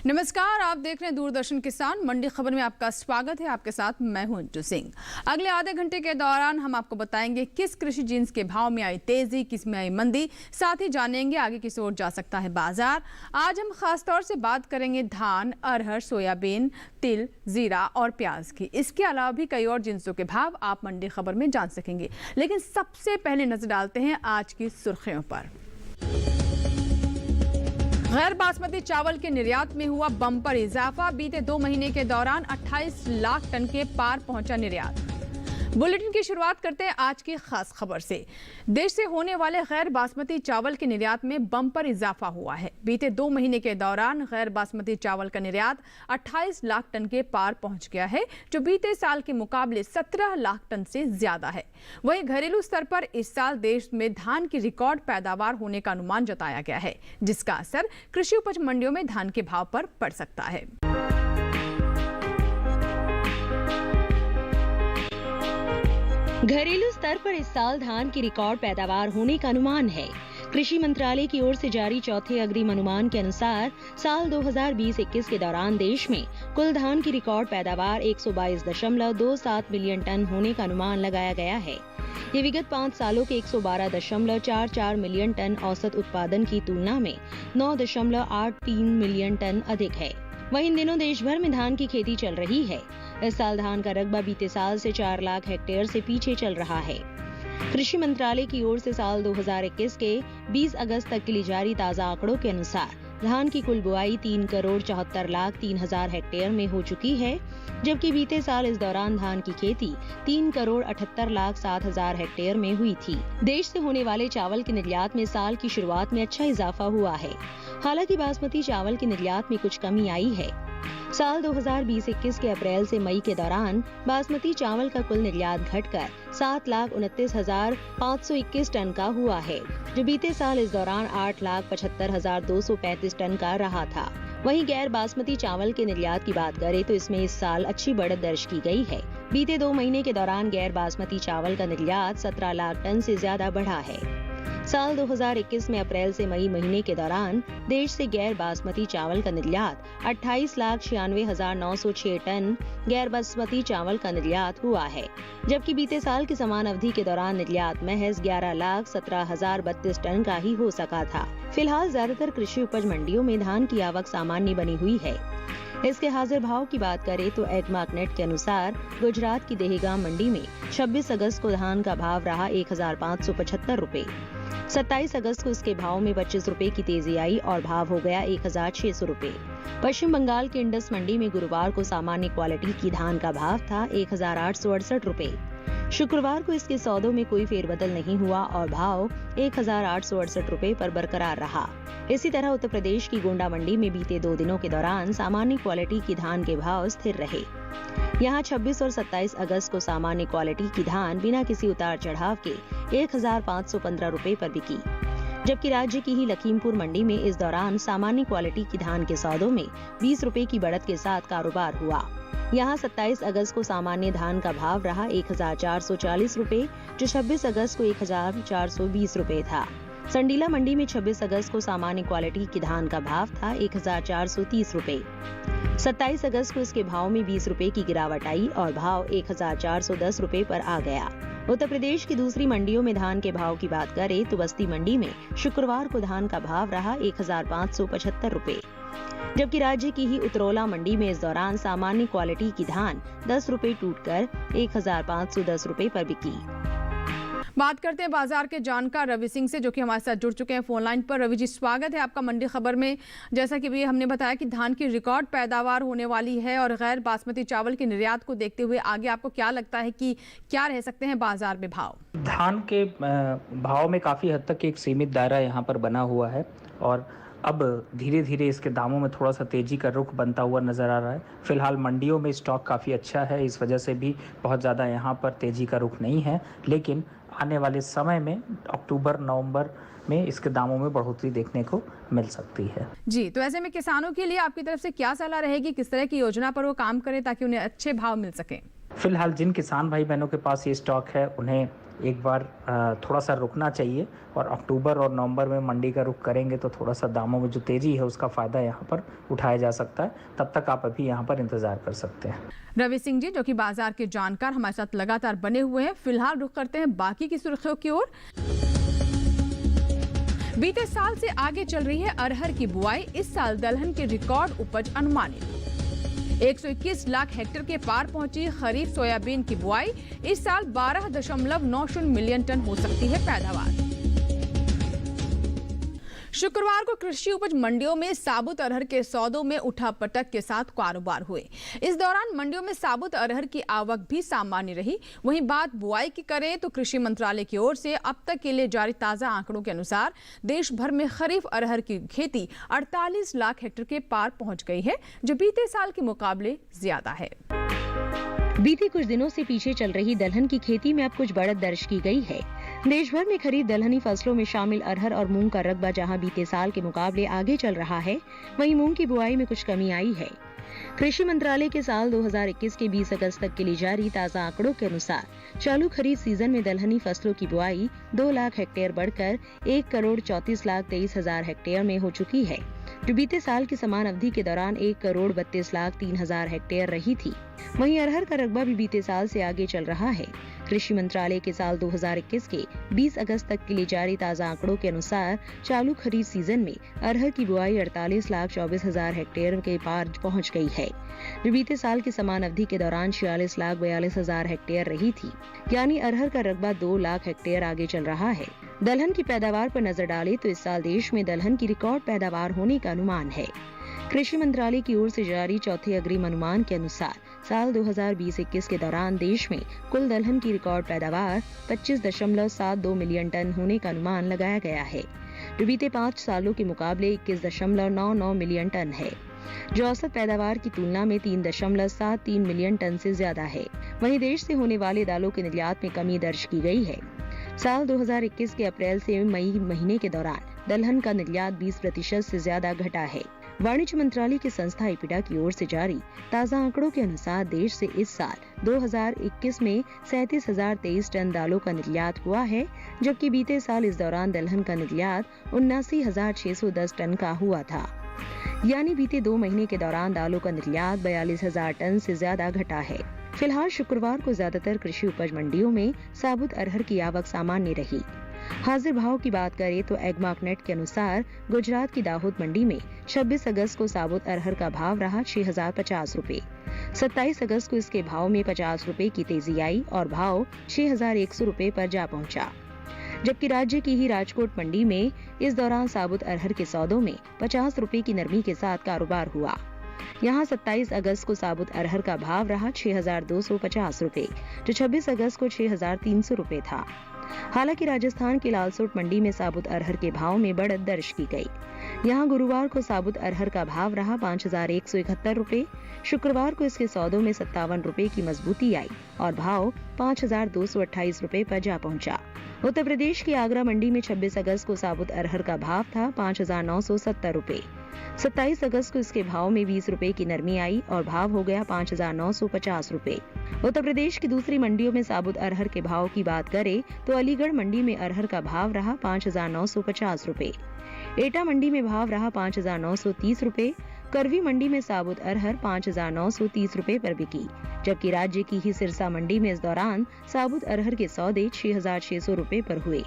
नमस्कार, आप देख रहे हैं दूरदर्शन किसान मंडी खबर में आपका स्वागत है। आपके साथ मैं हूं अंजू सिंह। अगले आधे घंटे के दौरान हम आपको बताएंगे किस कृषि जिन्स के भाव में आई तेजी, किस में आई मंदी, साथ ही जानेंगे आगे किस ओर जा सकता है बाजार। आज हम खास तौर से बात करेंगे धान, अरहर, सोयाबीन, तिल, जीरा और प्याज की। इसके अलावा भी कई और जिन्सों के भाव आप मंडी खबर में जान सकेंगे, लेकिन सबसे पहले नजर डालते हैं आज की सुर्खियों पर। गैर बासमती चावल के निर्यात में हुआ बम्पर इजाफा। बीते 2 महीने के दौरान 28 लाख टन के पार पहुंचा निर्यात। बुलेटिन की शुरुआत करते हैं आज की खास खबर से। देश से होने वाले गैर बासमती चावल के निर्यात में बम्पर इजाफा हुआ है। बीते 2 महीने के दौरान गैर बासमती चावल का निर्यात 28 लाख टन के पार पहुंच गया है, जो बीते साल के मुकाबले 17 लाख टन से ज्यादा है। वहीं घरेलू स्तर पर इस साल देश में धान की रिकॉर्ड पैदावार होने का अनुमान जताया गया है, जिसका असर कृषि उपज मंडियों में धान के भाव पर पड़ सकता है। घरेलू स्तर पर इस साल धान की रिकॉर्ड पैदावार होने का अनुमान है। कृषि मंत्रालय की ओर से जारी चौथे अग्रिम अनुमान के अनुसार साल 2020-21 के दौरान देश में कुल धान की रिकॉर्ड पैदावार 122.27 मिलियन टन होने का अनुमान लगाया गया है। ये विगत 5 सालों के 112.44 मिलियन टन औसत उत्पादन की तुलना में 9.83 मिलियन टन अधिक है। वहीं इन दिनों देश भर में धान की खेती चल रही है। इस साल धान का रकबा बीते साल से 4 लाख हेक्टेयर से पीछे चल रहा है। कृषि मंत्रालय की ओर से साल 2021 के 20 अगस्त तक के लिए जारी ताजा आंकड़ों के अनुसार धान की कुल बुआई 3,74,03,000 हेक्टेयर में हो चुकी है, जबकि बीते साल इस दौरान धान की खेती 3,78,07,000 हेक्टेयर में हुई थी। देश से होने वाले चावल के निर्यात में साल की शुरुआत में अच्छा इजाफा हुआ है। हालांकि बासमती चावल के निर्यात में कुछ कमी आई है। साल 2020-21 के अप्रैल से मई के दौरान बासमती चावल का कुल निर्यात घटकर 7,29,521 टन का हुआ है, जो बीते साल इस दौरान 8,75,235 टन का रहा था। वहीं गैर बासमती चावल के निर्यात की बात करें तो इसमें इस साल अच्छी बढ़त दर्ज की गई है। बीते 2 महीने के दौरान गैर बासमती चावल का निर्यात 17 लाख टन से ज्यादा बढ़ा है। साल 2021 में अप्रैल से मई महीने के दौरान देश से गैर बासमती चावल का निर्यात 28,96,906 टन गैर बासमती चावल का निर्यात हुआ है, जबकि बीते साल की समान अवधि के दौरान निर्यात महज 11,17,032 टन का ही हो सका था। फिलहाल ज्यादातर कृषि उपज मंडियों में धान की आवक सामान्य बनी हुई है। इसके हाजिर भाव की बात करें तो एग्मार्कनेट के अनुसार गुजरात की देहगाम मंडी में 26 अगस्त को धान का भाव रहा 1,575 रुपए। 27 अगस्त को इसके भाव में 25 रुपए की तेजी आई और भाव हो गया 1,600 रुपए। पश्चिम बंगाल के इंडस मंडी में गुरुवार को सामान्य क्वालिटी की धान का भाव था 1,868 रुपए। शुक्रवार को इसके सौदों में कोई फेरबदल नहीं हुआ और भाव 1,868 रुपए पर बरकरार रहा। इसी तरह उत्तर प्रदेश की गोंडा मंडी में बीते 2 दिनों के दौरान सामान्य क्वालिटी की धान के भाव स्थिर रहे। यहाँ 26 और 27 अगस्त को सामान्य क्वालिटी की धान बिना किसी उतार चढ़ाव के 1,515 रुपए पर बिकी, जबकि राज्य की ही लखीमपुर मंडी में इस दौरान सामान्य क्वालिटी की धान के सौदों में 20 रुपए की बढ़त के साथ कारोबार हुआ। यहाँ 27 अगस्त को सामान्य धान का भाव रहा 1,440 रुपए, जो 26 अगस्त को 1,420 रुपए था। संडीला मंडी में 26 अगस्त को सामान्य क्वालिटी की धान का भाव था 1,430 रुपए। 27 अगस्त को इसके भाव में 20 रुपए की गिरावट आई और भाव 1,410 रुपए पर आ गया। उत्तर प्रदेश की दूसरी मंडियों में धान के भाव की बात करें तो बस्ती मंडी में शुक्रवार को धान का भाव रहा 1,575 रुपए, जबकि राज्य की ही उतरौला मंडी में इस दौरान सामान्य क्वालिटी की धान 10 रुपए टूटकर 1,510 रुपए पर बिकी। बात करते हैं बाजार के जानकार रवि सिंह से, जो कि हमारे साथ जुड़ चुके हैं फोन लाइन पर। रवि जी, स्वागत है आपका मंडी खबर में। जैसा कि भी हमने बताया कि धान की रिकॉर्ड पैदावार होने वाली है और गैर बासमती चावल के निर्यात को देखते हुए आगे आपको क्या लगता है कि क्या रह सकते हैं बाजार में भाव? धान के भाव में काफ़ी हद तक एक सीमित दायरा यहाँ पर बना हुआ है और अब धीरे धीरे इसके दामों में थोड़ा सा तेजी का रुख बनता हुआ नज़र आ रहा है। फिलहाल मंडियों में स्टॉक काफ़ी अच्छा है, इस वजह से भी बहुत ज़्यादा यहाँ पर तेजी का रुख नहीं है, लेकिन आने वाले समय में अक्टूबर नवंबर में इसके दामों में बढ़ोतरी देखने को मिल सकती है। जी, तो ऐसे में किसानों के लिए आपकी तरफ से क्या सलाह रहेगी, किस तरह की योजना पर वो काम करें ताकि उन्हें अच्छे भाव मिल सकें? फिलहाल जिन किसान भाई बहनों के पास ये स्टॉक है उन्हें एक बार थोड़ा सा रुकना चाहिए और अक्टूबर और नवंबर में मंडी का रुख करेंगे तो थोड़ा सा दामों में जो तेज़ी है उसका फ़ायदा यहाँ पर उठाया जा सकता है। तब तक आप अभी यहाँ पर इंतज़ार कर सकते हैं। रवि सिंह जी, जो कि बाजार के जानकार, हमारे साथ लगातार बने हुए हैं। फिलहाल रुख करते हैं बाकी की सुर्खियों की ओर। बीते साल से आगे चल रही है अरहर की बुआई। इस साल दलहन की रिकॉर्ड उपज अनुमानित 121 लाख हेक्टेयर के पार पहुंची खरीफ सोयाबीन की बुआई। इस साल 12.90 मिलियन टन हो सकती है पैदावार। शुक्रवार को कृषि उपज मंडियों में साबुत अरहर के सौदों में उठापटक के साथ कारोबार हुए। इस दौरान मंडियों में साबुत अरहर की आवक भी सामान्य रही। वहीं बात बुआई की करें तो कृषि मंत्रालय की ओर से अब तक के लिए जारी ताजा आंकड़ों के अनुसार देश भर में खरीफ अरहर की खेती 48 लाख हेक्टेयर के पार पहुंच गई है, जो बीते साल के मुकाबले ज्यादा है। बीते कुछ दिनों से पीछे चल रही दलहन की खेती में अब कुछ बढ़त दर्ज की गई है। देश भर में खरीफ दलहनी फसलों में शामिल अरहर और मूंग का रकबा जहां बीते साल के मुकाबले आगे चल रहा है, वहीं मूंग की बुआई में कुछ कमी आई है। कृषि मंत्रालय के साल 2021 के 20 अगस्त तक के लिए जारी ताजा आंकड़ों के अनुसार चालू खरीफ सीजन में दलहनी फसलों की बुआई 2 लाख हेक्टेयर बढ़कर 1,34,23,000 हेक्टेयर में हो चुकी है, जो बीते साल की समान अवधि के दौरान 1,32,03,000 हेक्टेयर रही थी। वहीं अरहर का रकबा भी बीते साल से आगे चल रहा है। कृषि मंत्रालय के साल 2021 के 20 अगस्त तक के लिए जारी ताजा आंकड़ों के अनुसार चालू खरीफ सीजन में अरहर की बुआई 48,24,000 हेक्टेयर के पार पहुंच गई है, जो बीते साल की समान अवधि के दौरान 46,42,000 हेक्टेयर रही थी। यानी अरहर का रकबा 2 लाख हेक्टेयर आगे चल रहा है। दलहन की पैदावार पर नजर डालें तो इस साल देश में दलहन की रिकॉर्ड पैदावार होने का अनुमान है। कृषि मंत्रालय की ओर से जारी चौथे अग्रिम अनुमान के अनुसार साल 2020-21 के दौरान देश में कुल दलहन की रिकॉर्ड पैदावार 25.72 मिलियन टन होने का अनुमान लगाया गया है, जो बीते 5 सालों के मुकाबले 21.99 मिलियन टन है, जो औसत पैदावार की तुलना में 3.73 मिलियन टन से ज्यादा है। वहीं देश से होने वाले दालों के निर्यात में कमी दर्ज की गई है। साल 2021 के अप्रैल से मई महीने के दौरान दलहन का निर्यात 20% से ज्यादा घटा है। वाणिज्य मंत्रालय की संस्था इपिडा की ओर से जारी ताजा आंकड़ों के अनुसार देश से इस साल 2021 में 37,023 टन दालों का निर्यात हुआ है, जबकि बीते साल इस दौरान दलहन का निर्यात 79,610 टन का हुआ था। यानी बीते 2 महीने के दौरान दालों का निर्यात 42,000 टन से ज्यादा घटा है। फिलहाल शुक्रवार को ज्यादातर कृषि उपज मंडियों में साबुत अरहर की आवक सामान्य रही। हाजिर भाव की बात करें तो एगमार्कनेट के अनुसार गुजरात की दाहोद मंडी में 26 अगस्त को साबुत अरहर का भाव रहा 6,050 रुपए। 27 अगस्त को इसके भाव में 50 रुपए की तेजी आई और भाव 6,100 रुपए पर जा पहुंचा। जबकि राज्य की ही राजकोट मंडी में इस दौरान साबुत अरहर के सौदों में 50 रुपए की नरमी के साथ कारोबार हुआ। यहाँ 27 अगस्त को साबुत अरहर का भाव रहा 6,250 रुपए, जो 26 अगस्त को 6,300 रुपए था। हालांकि राजस्थान की लालसोट मंडी में साबुत अरहर के भाव में बढ़त दर्ज की गई। यहाँ गुरुवार को साबुत अरहर का भाव रहा 5,171 रुपए। शुक्रवार को इसके सौदों में 57 रुपए की मजबूती आई और भाव 5,228 रुपए पर जा पहुंचा। उत्तर प्रदेश की आगरा मंडी में 26 अगस्त को साबुत अरहर का भाव था 5,970 रुपए। 27 अगस्त को इसके भाव में 20 रुपए की नरमी आई और भाव हो गया 5,950 रुपए। उत्तर प्रदेश की दूसरी मंडियों में साबुत अरहर के भाव की बात करें तो अलीगढ़ मंडी में अरहर का भाव रहा 5,950 रुपए। एटा मंडी में भाव रहा 5,930 रुपए। करवी मंडी में साबुत अरहर 5,930 रुपए पर बिकी, जबकि राज्य की ही सिरसा मंडी में इस दौरान साबुत अरहर के सौदे 6,600 रुपए पर हुए।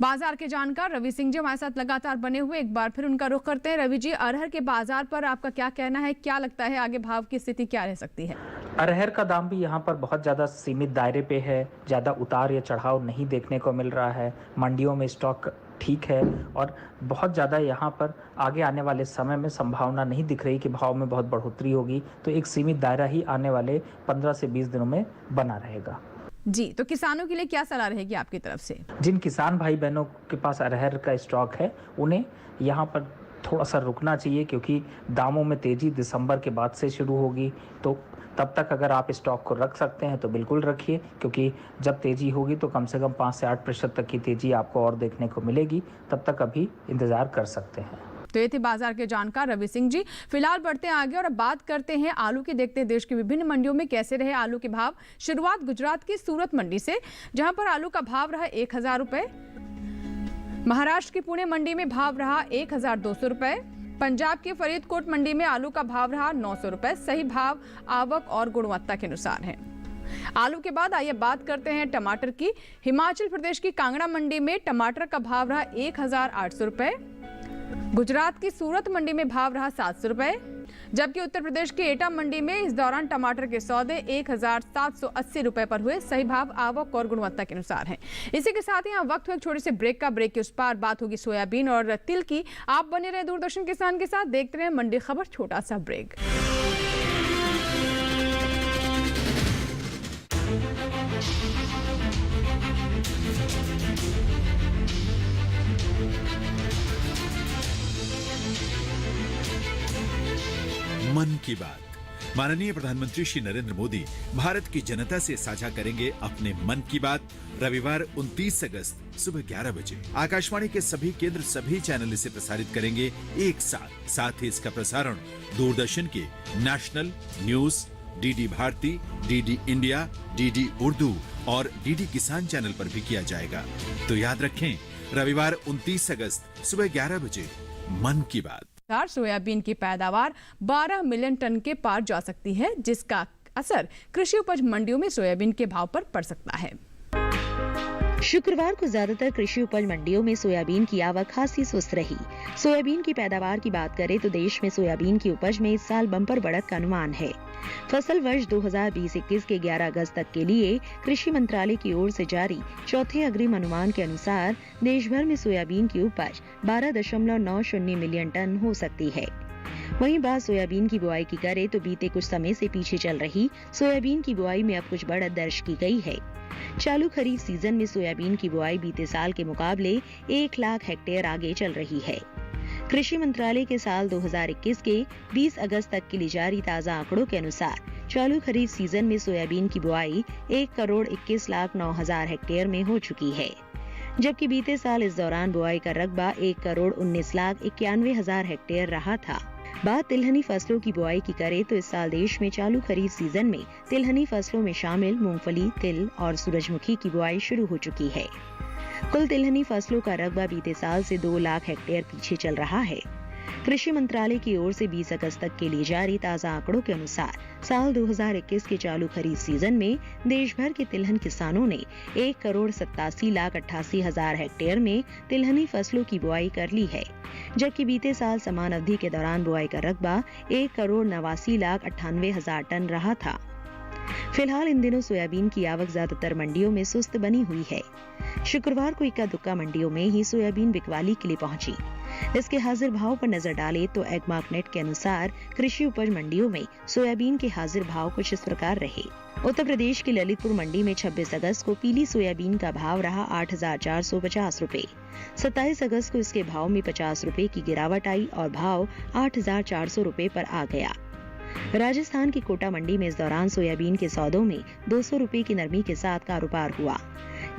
बाजार के जानकार रवि सिंह जी हमारे साथ लगातार बने हुए, एक बार फिर उनका रुख करते हैं। रवि जी, अरहर के बाजार पर आपका क्या कहना है? क्या लगता है आगे भाव की स्थिति क्या रह सकती है? अरहर का दाम भी यहाँ पर बहुत ज़्यादा सीमित दायरे पे है, ज़्यादा उतार या चढ़ाव नहीं देखने को मिल रहा है। मंडियों में स्टॉक ठीक है और बहुत ज़्यादा यहाँ पर आगे आने वाले समय में संभावना नहीं दिख रही कि भाव में बहुत बढ़ोतरी होगी। तो एक सीमित दायरा ही आने वाले 15 से 20 दिनों में बना रहेगा। जी, तो किसानों के लिए क्या सलाह रहेगी आपकी तरफ से? जिन किसान भाई बहनों के पास अरहर का स्टॉक है उन्हें यहाँ पर थोड़ा सा रुकना चाहिए, क्योंकि दामों में तेज़ी दिसंबर के बाद से शुरू होगी। तो तब तक अगर आप स्टॉक को रख सकते हैं तो बिल्कुल रखिए, क्योंकि जब तेज़ी होगी तो कम से कम 5 से 8% तक की तेज़ी आपको और देखने को मिलेगी। तब तक अभी इंतज़ार कर सकते हैं। रिपोर्ट। तो ये थे बाजार के जानकार रवि सिंह जी। फिलहाल बढ़ते हैं आगे और अब बात करते हैं आलू की। देखते हैं देश की विभिन्न मंडियों में कैसे रहे आलू के भाव। शुरुआत गुजरात की सूरत मंडी से, जहां पर आलू का भाव रहा 1000 रुपए। महाराष्ट्र की पुणे मंडी में भाव रहा 1200 रुपए। पंजाब की फरीदकोट मंडी में आलू का भाव रहा 900 रुपए। सही भाव आवक और गुणवत्ता के अनुसार है। आलू के बाद आइए बात करते हैं टमाटर की। हिमाचल प्रदेश की कांगड़ा मंडी में टमाटर का भाव रहा 1800 रुपए। गुजरात की सूरत मंडी में भाव रहा 700 रुपए, जबकि उत्तर प्रदेश की एटा मंडी में इस दौरान टमाटर के सौदे 1780 रुपए पर हुए। सही भाव आवक और गुणवत्ता के अनुसार है। इसी के साथ ही यहाँ वक्त हुआ एक छोटे से ब्रेक का। ब्रेक के उस पार बात होगी सोयाबीन और तिल की। आप बने रहे दूरदर्शन किसान के साथ, देखते रहे मंडी खबर। छोटा सा ब्रेक। मन की बात। माननीय प्रधानमंत्री श्री नरेंद्र मोदी भारत की जनता से साझा करेंगे अपने मन की बात रविवार 29 अगस्त सुबह 11 बजे। आकाशवाणी के सभी केंद्र, सभी चैनल इसे प्रसारित करेंगे एक साथ। साथ ही इसका प्रसारण दूरदर्शन के national news, DD Bharati, DD India, DD Urdu और डीडी किसान चैनल पर भी किया जाएगा। तो याद रखें, रविवार 29 अगस्त सुबह 11 बजे मन की बात। सोयाबीन की पैदावार 12 मिलियन टन के पार जा सकती है, जिसका असर कृषि उपज मंडियों में सोयाबीन के भाव पर पड़ सकता है। शुक्रवार को ज्यादातर कृषि उपज मंडियों में सोयाबीन की आवक खासी सुस्त रही। सोयाबीन की पैदावार की बात करें तो देश में सोयाबीन की उपज में इस साल बम्पर बढ़त का अनुमान है। फसल वर्ष 2020-21 के 11 अगस्त तक के लिए कृषि मंत्रालय की ओर से जारी चौथे अग्रिम अनुमान के अनुसार देश भर में सोयाबीन की उपज 12.90 मिलियन टन हो सकती है। वहीं बात सोयाबीन की बुआई की करे तो बीते कुछ समय से पीछे चल रही सोयाबीन की बुआई में अब कुछ बढ़त दर्ज की गई है। चालू खरीफ सीजन में सोयाबीन की बुआई बीते साल के मुकाबले 1 लाख हेक्टेयर आगे चल रही है। कृषि मंत्रालय के साल 2021 के 20 अगस्त तक के लिए जारी ताजा आंकड़ों के अनुसार चालू खरीफ सीजन में सोयाबीन की बुआई 1,21,09,000 हेक्टेयर में हो चुकी है, जबकि बीते साल इस दौरान बुआई का रकबा 1,19,91,000 हेक्टेयर रहा था। बात तिलहनी फसलों की बुआई की करे तो इस साल देश में चालू खरीफ सीजन में तिलहनी फसलों में शामिल मूंगफली, तिल और सूरजमुखी की बुआई शुरू हो चुकी है। कुल तिलहनी फसलों का रकबा बीते साल से 2 लाख हेक्टेयर पीछे चल रहा है। कृषि मंत्रालय की ओर से 20 अगस्त तक के लिए जारी ताजा आंकड़ों के अनुसार साल 2021 के चालू खरीफ सीजन में देश भर के तिलहन किसानों ने 1,87,88,000 हेक्टेयर में तिलहनी फसलों की बुआई कर ली है, जबकि बीते साल समान अवधि के दौरान बुआई का रकबा 1,89,98,000 टन रहा था। फिलहाल इन दिनों सोयाबीन की आवक ज्यादातर मंडियों में सुस्त बनी हुई है। शुक्रवार को इक्का दुक्का मंडियों में ही सोयाबीन बिकवाली के लिए पहुंची। इसके हाजिर भाव पर नजर डाले तो एगमार्कनेट के अनुसार कृषि उपज मंडियों में सोयाबीन के हाजिर भाव कुछ इस प्रकार रहे। उत्तर प्रदेश की ललितपुर मंडी में 26 अगस्त को पीली सोयाबीन का भाव रहा 8,450 रुपए। 27 अगस्त को इसके भाव में 50 रुपए की गिरावट आई और भाव 8,400 रुपए पर आ गया। राजस्थान की कोटा मंडी में इस दौरान सोयाबीन के सौदों में 200 रुपए की नरमी के साथ कारोबार हुआ।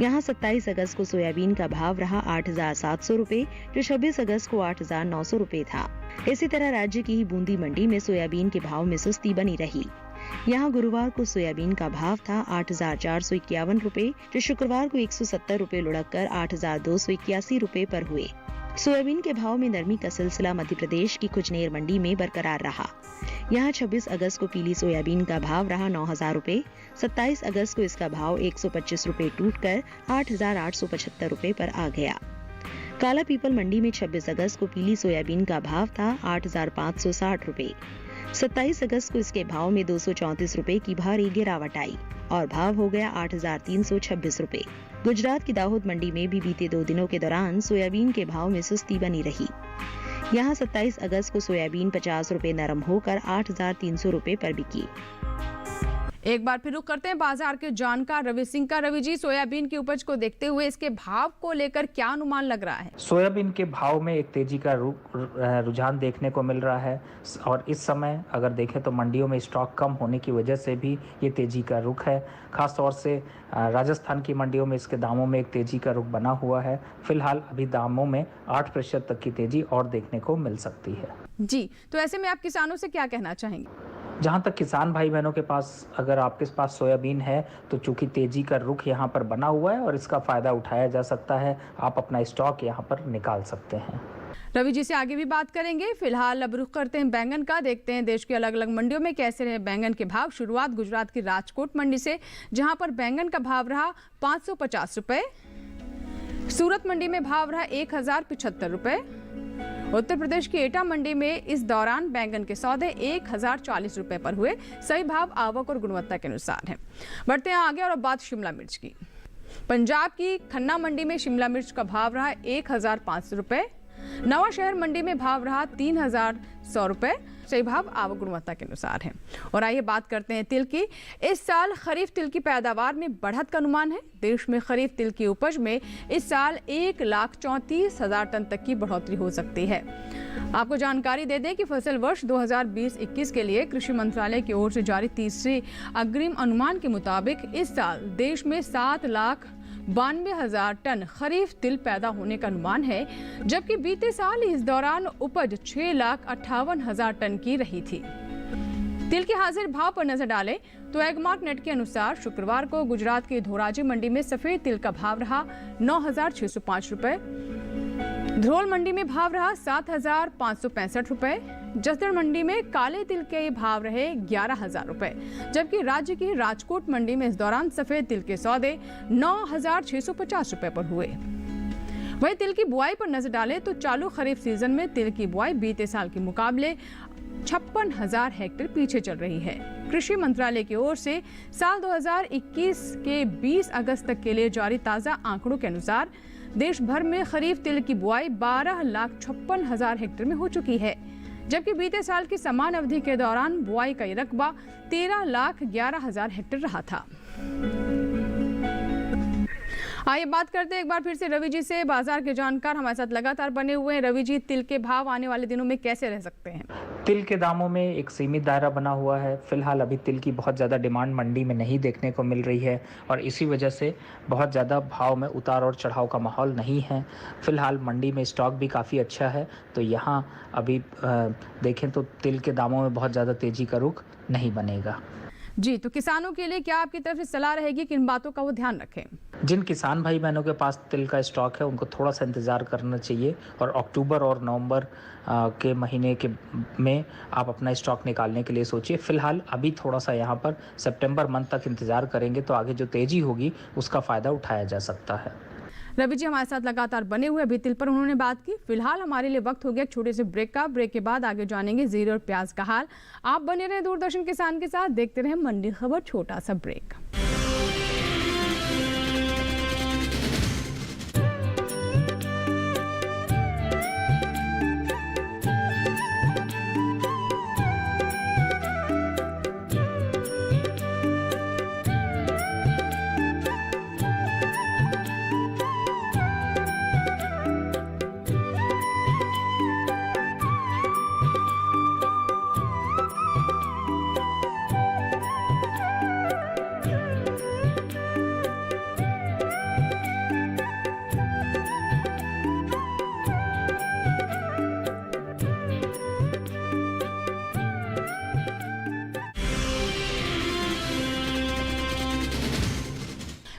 यहाँ 27 अगस्त को सोयाबीन का भाव रहा 8,700 रुपए, जो 26 अगस्त को 8,900 रुपए था। इसी तरह राज्य की ही बूंदी मंडी में सोयाबीन के भाव में सुस्ती बनी रही। यहाँ गुरुवार को सोयाबीन का भाव था 8,451 रुपए, जो शुक्रवार को 170 रुपए लुढ़क कर 8,281 रुपए पर हुए। सोयाबीन के भाव में नरमी का सिलसिला मध्य प्रदेश की कुचनेर मंडी में बरकरार रहा। यहाँ 26 अगस्त को पीली सोयाबीन का भाव रहा 9,000 रुपए। 27 अगस्त को इसका भाव 125 रुपए टूटकर 8,875 रुपए पर आ गया। काला पीपल मंडी में 26 अगस्त को पीली सोयाबीन का भाव था 8,560 रुपए। 27 अगस्त को इसके भाव में 234 रुपए की भारी गिरावट आई और भाव हो गया 8,326 रुपए। गुजरात की दाहोद मंडी में भी बीते 2 दिनों के दौरान सोयाबीन के भाव में सुस्ती बनी रही। यहाँ 27 अगस्त को सोयाबीन 50 रुपए नरम होकर 8,300 रुपए पर बिकी। एक बार फिर रुख करते हैं बाजार के जानकार रवि सिंह का। रवि जी, सोयाबीन की उपज को देखते हुए इसके भाव को लेकर क्या अनुमान लग रहा है? सोयाबीन के भाव में एक तेजी का रुझान देखने को मिल रहा है और इस समय अगर देखें तो मंडियों में स्टॉक कम होने की वजह से भी ये तेजी का रुख है। खास तौर से राजस्थान की मंडियों में इसके दामों में एक तेजी का रुख बना हुआ है। फिलहाल अभी दामों में 8% तक की तेजी और देखने को मिल सकती है। जी, तो ऐसे में आप किसानों से क्या कहना चाहेंगे? जहाँ तक किसान भाई बहनों के पास, अगर आपके पास सोयाबीन है तो चूंकि तेजी का रुख यहाँ पर बना हुआ है और इसका फायदा उठाया जा सकता है, आप अपना स्टॉक यहाँ पर निकाल सकते हैं। रवि जी से आगे भी बात करेंगे। फिलहाल अब रुख करते हैं बैंगन का। देखते हैं देश की अलग अलग मंडियों में कैसे रहे बैंगन के भाव। शुरुआत गुजरात की राजकोट मंडी से, जहां पर बैंगन का भाव रहा 550 रुपए। सूरत मंडी में भाव रहा 1075 रुपए। उत्तर प्रदेश की एटा मंडी में इस दौरान बैंगन के सौदे 1040 रुपए पर हुए। सही भाव आवक और गुणवत्ता के अनुसार है। बढ़ते हैं आगे और अब बात शिमला मिर्च की। पंजाब की खन्ना मंडी में शिमला मिर्च का भाव रहा 1500 रुपए। नवा शहर मंडी में भाव रहा 3100 रुपए। सही भाव आवक गुणवत्ता के अनुसार है। और आइए बात करते हैं तिल की। इस साल खरीफ तिल की पैदावार में बढ़त का अनुमान है। देश में खरीफ तिल की उपज में इस साल 1,34,000 टन तक की बढ़ोतरी हो सकती है। आपको जानकारी दे दें कि फसल वर्ष 2020-21 के लिए कृषि मंत्रालय की ओर से जारी तीसरे अग्रिम अनुमान के मुताबिक इस साल देश में 7,92,000 टन खरीफ तिल पैदा होने का अनुमान है, जबकि बीते साल इस दौरान उपज 6,58,000 टन की रही थी। तिल के हाजिर भाव पर नजर डालें तो एगमार्क नेट के अनुसार शुक्रवार को गुजरात की धोराजी मंडी में सफेद तिल का भाव रहा 9,605 रुपए। धरोल मंडी में भाव रहा 7,565 रुपए। जसदण मंडी में काले तिल के भाव रहे 11,000 रुपए, जबकि राज्य की राजकोट मंडी में इस दौरान सफेद तिल के सौदे 9,650 रुपए पर हुए। वहीं तिल की बुआई पर नजर डालें तो चालू खरीफ सीजन में तिल की बुआई बीते साल के मुकाबले 56,000 हेक्टेयर पीछे चल रही है। कृषि मंत्रालय की ओर से साल 2021 के 20 अगस्त तक के लिए जारी ताजा आंकड़ों के अनुसार देश भर में खरीफ तिल की बुआई 12,56,000 हेक्टेयर में हो चुकी है, जबकि बीते साल की समान अवधि के दौरान बुआई का रकबा 13,11,000 हेक्टेयर रहा था। आइए बात करते हैं एक बार फिर से रवि जी से। बाजार के जानकार हमारे साथ लगातार बने हुए हैं। रवि जी, तिल के भाव आने वाले दिनों में कैसे रह सकते हैं? तिल के दामों में एक सीमित दायरा बना हुआ है। फिलहाल अभी तिल की बहुत ज़्यादा डिमांड मंडी में नहीं देखने को मिल रही है और इसी वजह से बहुत ज़्यादा भाव में उतार और चढ़ाव का माहौल नहीं है। फिलहाल मंडी में स्टॉक भी काफ़ी अच्छा है, तो यहाँ अभी देखें तो तिल के दामों में बहुत ज़्यादा तेजी का रुख नहीं बनेगा। जी, तो किसानों के लिए क्या आपकी तरफ से सलाह रहेगी, किन बातों का वो ध्यान रखें? जिन किसान भाई बहनों के पास तिल का स्टॉक है उनको थोड़ा सा इंतज़ार करना चाहिए और अक्टूबर और नवंबर के महीने के में आप अपना स्टॉक निकालने के लिए सोचिए। फिलहाल अभी थोड़ा सा यहाँ पर सितंबर मंथ तक इंतज़ार करेंगे तो आगे जो तेज़ी होगी उसका फ़ायदा उठाया जा सकता है। रवि जी हमारे साथ लगातार बने हुए, अभी तिल पर उन्होंने बात की। फिलहाल हमारे लिए वक्त हो गया छोटे से ब्रेक का। ब्रेक के बाद आगे जानेंगे जीरे और प्याज का हाल। आप बने रहे दूरदर्शन किसान के साथ, देखते रहे मंडी खबर। छोटा सा ब्रेक।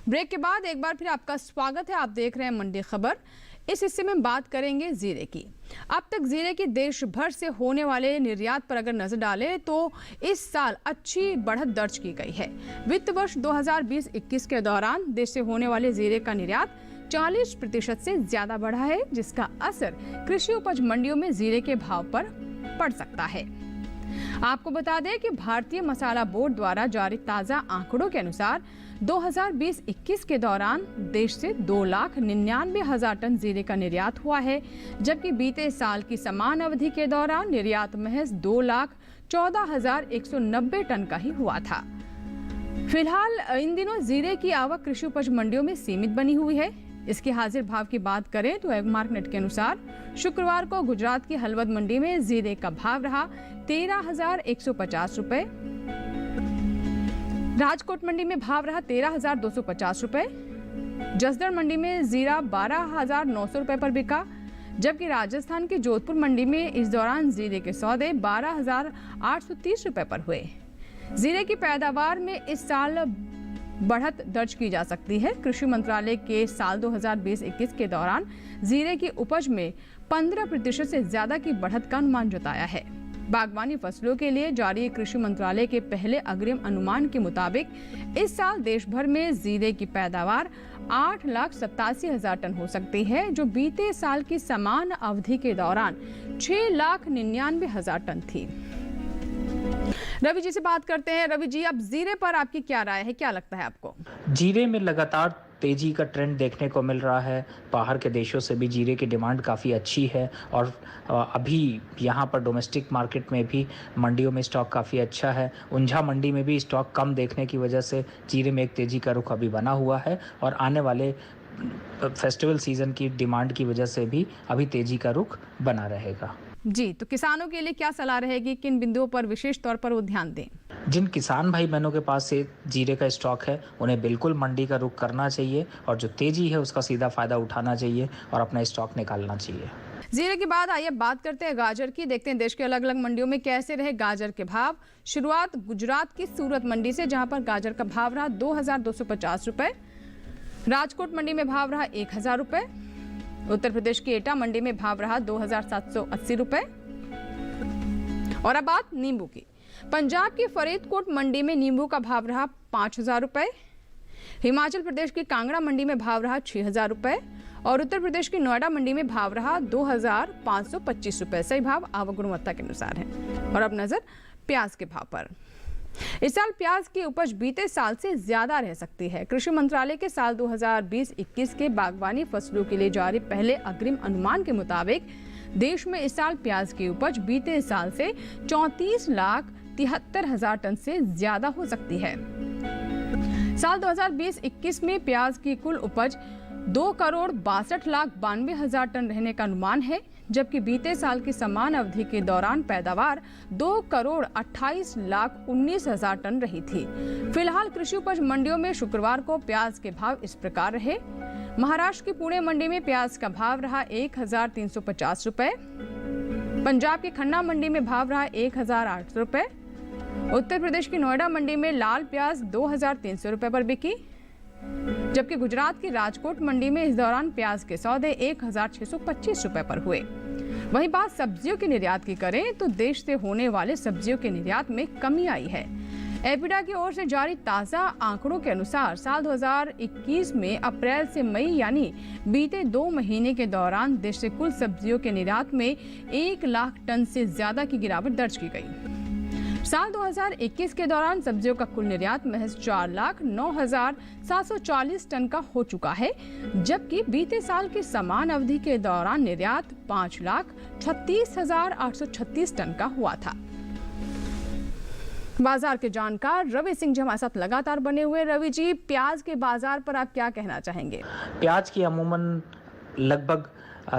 ब्रेक के बाद एक बार फिर आपका स्वागत है। आप देख रहे हैं मंडी खबर। इस हिस्से में बात करेंगे जीरे की। अब तक जीरे की देश भर से होने वाले निर्यात पर अगर नजर डालें तो इस साल अच्छी बढ़त दर्ज की गई है। वित्त वर्ष 2020-21 के दौरान देश से होने वाले जीरे का निर्यात 40% से ज्यादा बढ़ा है, जिसका असर कृषि उपज मंडियों में जीरे के भाव पर पड़ सकता है। आपको बता दें कि भारतीय मसाला बोर्ड द्वारा जारी ताजा आंकड़ों के अनुसार 2020-21 के दौरान देश से 2,99,000 टन जीरे का निर्यात हुआ है, जबकि बीते साल की समान अवधि के दौरान निर्यात महज 2,14,190 टन का ही हुआ था। फिलहाल इन दिनों जीरे की आवक कृषि उपज मंडियों में सीमित बनी हुई है। इसके हाजिर भाव की बात करें तो एगमार्क नेट के अनुसार शुक्रवार को गुजरात की हलवद मंडी में जीरे का भाव रहा 13,150 रुपए, राजकोट मंडी में भाव रहा 13,250 रुपए, जसदण मंडी में जीरा 12,900 रुपए पर बिका, जबकि राजस्थान के जोधपुर मंडी में इस दौरान जीरे के सौदे 12,830 रुपए पर हुए। जीरे की पैदावार में इस साल बढ़त दर्ज की जा सकती है। कृषि मंत्रालय के साल 2020-21 के दौरान जीरे की उपज में 15% से ज्यादा की बढ़त का अनुमान जताया है। बागवानी फसलों के लिए जारी कृषि मंत्रालय के पहले अग्रिम अनुमान के मुताबिक इस साल देश भर में जीरे की पैदावार 8,87,000 टन हो सकती है, जो बीते साल की समान अवधि के दौरान 6,99,000 टन थी। रवि जी से बात करते हैं। रवि जी, अब जीरे पर आपकी क्या राय है, क्या लगता है आपको? जीरे में लगातार तेजी का ट्रेंड देखने को मिल रहा है। बाहर के देशों से भी जीरे की डिमांड काफ़ी अच्छी है और अभी यहाँ पर डोमेस्टिक मार्केट में भी मंडियों में स्टॉक काफ़ी अच्छा है। ऊंझा मंडी में भी स्टॉक कम देखने की वजह से जीरे में एक तेजी का रुख अभी बना हुआ है और आने वाले फेस्टिवल सीजन की डिमांड की वजह से भी अभी तेजी का रुख बना रहेगा। जी, तो किसानों के लिए क्या सलाह रहेगी, किन बिंदुओं पर विशेष तौर पर वो ध्यान दें? जिन किसान भाई बहनों के पास से जीरे का स्टॉक है उन्हें बिल्कुल मंडी का रुख करना चाहिए और जो तेजी है उसका सीधा फायदा उठाना चाहिए और अपना स्टॉक निकालना चाहिए। जीरे के बाद आइए बात करते हैं गाजर की। देखते हैं देश के अलग अलग मंडियों में कैसे रहे गाजर के भाव। शुरुआत गुजरात की सूरत मंडी से, जहां पर गाजर का भाव रहा 2,250 रुपए, राजकोट मंडी में भाव रहा 1,000 रुपए, उत्तर प्रदेश की एटा मंडी में भाव रहा 2,780 रुपए। और अब बात नींबू की। पंजाब की फरीदकोट मंडी में नींबू का भाव रहा 5,000 रुपए, हिमाचल प्रदेश की कांगड़ा मंडी में भाव रहा 6,000 रुपए और उत्तर प्रदेश की नोएडा मंडी में भाव रहा 2,525 रुपए। सही भाव आवक गुणवत्ता के अनुसार है। और अब नजर प्याज के भाव पर। इस साल प्याज की उपज बीते साल से ज्यादा रह सकती है। कृषि मंत्रालय के साल 2020-21 के बागवानी फसलों के लिए जारी पहले अग्रिम अनुमान के मुताबिक देश में इस साल प्याज की उपज बीते साल से 34,73,000 टन से ज्यादा हो सकती है। साल 2020-21 में प्याज की कुल उपज 2,62,92,000 टन रहने का अनुमान है, जबकि बीते साल की समान अवधि के दौरान पैदावार 2,28,19,000 टन रही थी। फिलहाल कृषि उपज मंडियों में शुक्रवार को प्याज के भाव इस प्रकार रहे। महाराष्ट्र की पुणे मंडी में प्याज का भाव रहा 1,350 रुपए, पंजाब की खन्ना मंडी में भाव रहा 1,800 रुपए, उत्तर प्रदेश की नोएडा मंडी में लाल प्याज 2,300 रुपए पर बिकी, जबकि गुजरात की राजकोट मंडी में इस दौरान प्याज के सौदे 1,625 रुपए पर हुए। वहीं बात सब्जियों के निर्यात की करें तो देश से होने वाले सब्जियों के निर्यात में कमी आई है। एपिडा की ओर से जारी ताज़ा आंकड़ों के अनुसार साल 2021 में अप्रैल से मई यानी बीते 2 महीने के दौरान देश से कुल सब्जियों के निर्यात में 1 लाख टन से ज्यादा की गिरावट दर्ज की गई। साल 2021 के दौरान सब्जियों का कुल निर्यात महज 4,09,740 टन का हो चुका है, जबकि बीते साल की समान अवधि के दौरान निर्यात 5,36,836 टन का हुआ था। बाजार के जानकार रवि सिंह जी हमारे साथ लगातार बने हुए। रवि जी, प्याज के बाजार पर आप क्या कहना चाहेंगे? प्याज की अमूमन लगभग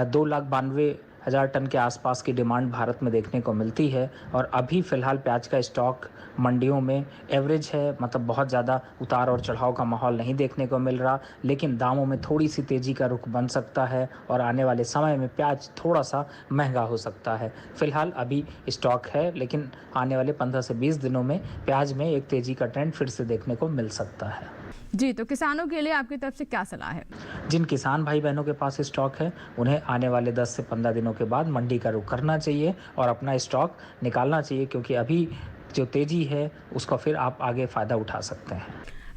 2,92,000 टन के आसपास की डिमांड भारत में देखने को मिलती है और अभी फ़िलहाल प्याज का स्टॉक मंडियों में एवरेज है, मतलब बहुत ज़्यादा उतार और चढ़ाव का माहौल नहीं देखने को मिल रहा, लेकिन दामों में थोड़ी सी तेज़ी का रुख बन सकता है और आने वाले समय में प्याज थोड़ा सा महंगा हो सकता है। फ़िलहाल अभी स्टॉक है, लेकिन आने वाले 15 से 20 दिनों में प्याज में एक तेज़ी का ट्रेंड फिर से देखने को मिल सकता है। जी, तो किसानों के लिए आपकी तरफ से क्या सलाह है? जिन किसान भाई बहनों के पास स्टॉक है उन्हें आने वाले 10 से 15 दिनों के बाद मंडी का रुख करना चाहिए और अपना स्टॉक निकालना चाहिए, क्योंकि अभी जो तेजी है उसका फिर आप आगे फायदा उठा सकते हैं।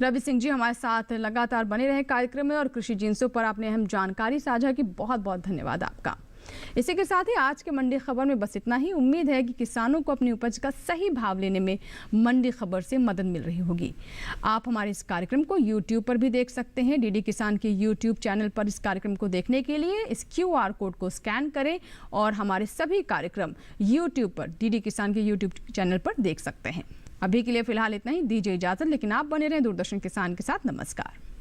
रवि सिंह जी हमारे साथ लगातार बने रहे कार्यक्रम में और कृषि जिन्सों पर आपने अहम जानकारी साझा की। बहुत बहुत धन्यवाद आपका। इसी के साथ ही आज के मंडी खबर में बस इतना ही। उम्मीद है कि किसानों को अपनी उपज का सही भाव लेने में मंडी खबर से मदद मिल रही होगी। आप हमारे इस कार्यक्रम को YouTube पर भी देख सकते हैं। डीडी किसान के YouTube चैनल पर इस कार्यक्रम को देखने के लिए इस QR कोड को स्कैन करें और हमारे सभी कार्यक्रम YouTube पर डीडी किसान के YouTube चैनल पर देख सकते हैं। अभी के लिए फिलहाल इतना ही, दीजिए इजाजत, लेकिन आप बने रहें दूरदर्शन किसान के साथ। नमस्कार।